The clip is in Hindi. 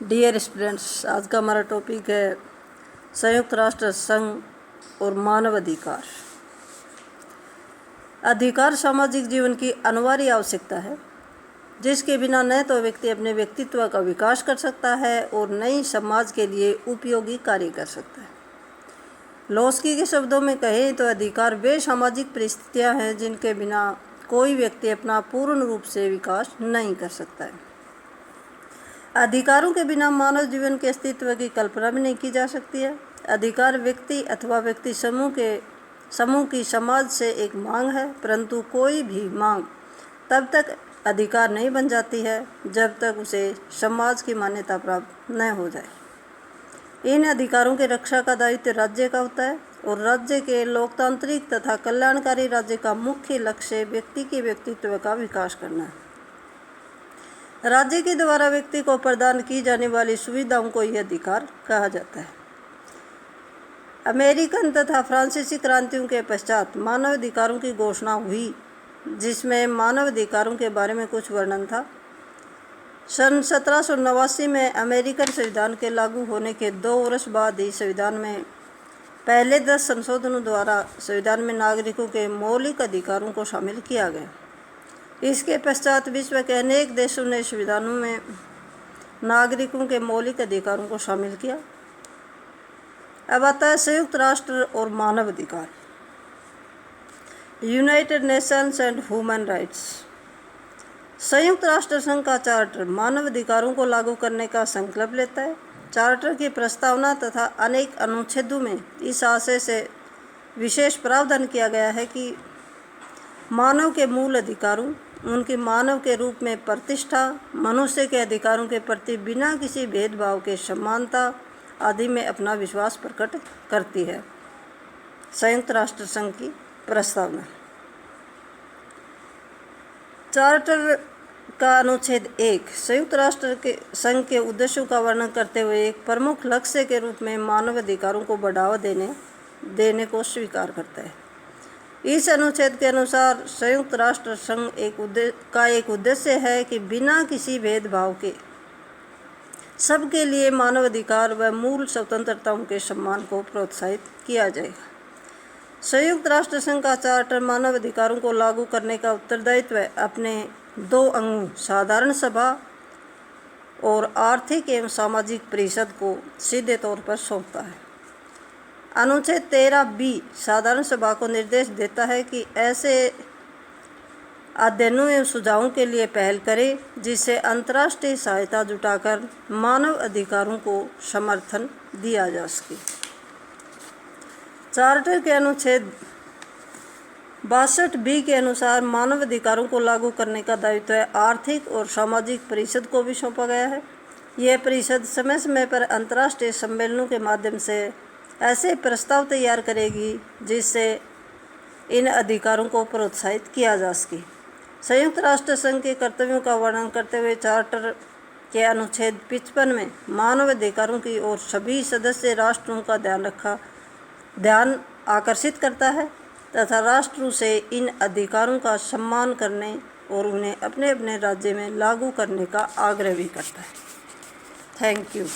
डियर स्टूडेंट्स, आज का हमारा टॉपिक है संयुक्त राष्ट्र संघ और मानव अधिकार। अधिकार सामाजिक जीवन की अनिवार्य आवश्यकता है, जिसके बिना न तो व्यक्ति अपने व्यक्तित्व का विकास कर सकता है और न ही समाज के लिए उपयोगी कार्य कर सकता है। लोस्की के शब्दों में कहें तो अधिकार वे सामाजिक परिस्थितियां हैं जिनके बिना कोई व्यक्ति अपना पूर्ण रूप से विकास नहीं कर सकता है। अधिकारों के बिना मानव जीवन के अस्तित्व की कल्पना भी नहीं की जा सकती है। अधिकार व्यक्ति अथवा व्यक्ति समूह की समाज से एक मांग है, परंतु कोई भी मांग तब तक अधिकार नहीं बन जाती है जब तक उसे समाज की मान्यता प्राप्त न हो जाए। इन अधिकारों की रक्षा का दायित्व राज्य का होता है और राज्य के लोकतांत्रिक तथा कल्याणकारी राज्य का मुख्य लक्ष्य व्यक्ति के व्यक्तित्व का विकास करना है। राज्य के द्वारा व्यक्ति को प्रदान की जाने वाली सुविधाओं को यह अधिकार कहा जाता है। अमेरिकन तथा फ्रांसीसी क्रांतियों के पश्चात मानव अधिकारों की घोषणा हुई, जिसमें मानव अधिकारों के बारे में कुछ वर्णन था। सन 1789 में अमेरिकन संविधान के लागू होने के 2 वर्ष बाद ही संविधान में पहले 10 संशोधनों द्वारा संविधान में नागरिकों के मौलिक अधिकारों को शामिल किया गया। इसके पश्चात विश्व के अनेक देशों ने संविधानों में नागरिकों के मौलिक अधिकारों को शामिल किया। अब आता है संयुक्त राष्ट्र और मानव अधिकार। United Nations and human rights. संयुक्त राष्ट्र संघ का चार्टर मानव अधिकारों को लागू करने का संकल्प लेता है। चार्टर की प्रस्तावना तथा अनेक अनुच्छेदों में इस आशय से विशेष प्रावधान किया गया है कि मानव के मूल अधिकारों, उनके मानव के रूप में प्रतिष्ठा, मनुष्य के अधिकारों के प्रति बिना किसी भेदभाव के समानता आदि में अपना विश्वास प्रकट करती है। संयुक्त राष्ट्र संघ की प्रस्तावना। चार्टर का अनुच्छेद 1 संयुक्त राष्ट्र के संघ के उद्देश्यों का वर्णन करते हुए एक प्रमुख लक्ष्य के रूप में मानव अधिकारों को बढ़ावा देने को स्वीकार करता है। इस अनुच्छेद के अनुसार संयुक्त राष्ट्र संघ एक उद्देश्य है कि बिना किसी भेदभाव के सबके लिए मानव अधिकार व मूल स्वतंत्रताओं के सम्मान को प्रोत्साहित किया जाएगा। संयुक्त राष्ट्र संघ का चार्टर मानव अधिकारों को लागू करने का उत्तरदायित्व अपने 2 अंगों साधारण सभा और आर्थिक एवं सामाजिक परिषद को सीधे तौर पर सौंपता है। अनुच्छेद 13B साधारण सभा को निर्देश देता है कि ऐसे अध्ययनों एवं सुझावों के लिए पहल करे जिससे अंतर्राष्ट्रीय सहायता जुटाकर मानव अधिकारों को समर्थन दिया जा सके। चार्टर के अनुच्छेद 62B के अनुसार मानव अधिकारों को लागू करने का दायित्व आर्थिक और सामाजिक परिषद को भी सौंपा गया है। यह परिषद समय समय पर अंतर्राष्ट्रीय सम्मेलनों के माध्यम से ऐसे प्रस्ताव तैयार करेगी जिससे इन अधिकारों को प्रोत्साहित किया जा सके। संयुक्त राष्ट्र संघ के कर्तव्यों का वर्णन करते हुए चार्टर के अनुच्छेद 55 में मानव अधिकारों की ओर सभी सदस्य राष्ट्रों का ध्यान आकर्षित करता है तथा राष्ट्रों से इन अधिकारों का सम्मान करने और उन्हें अपने अपने राज्य में लागू करने का आग्रह भी करता है। Thank you.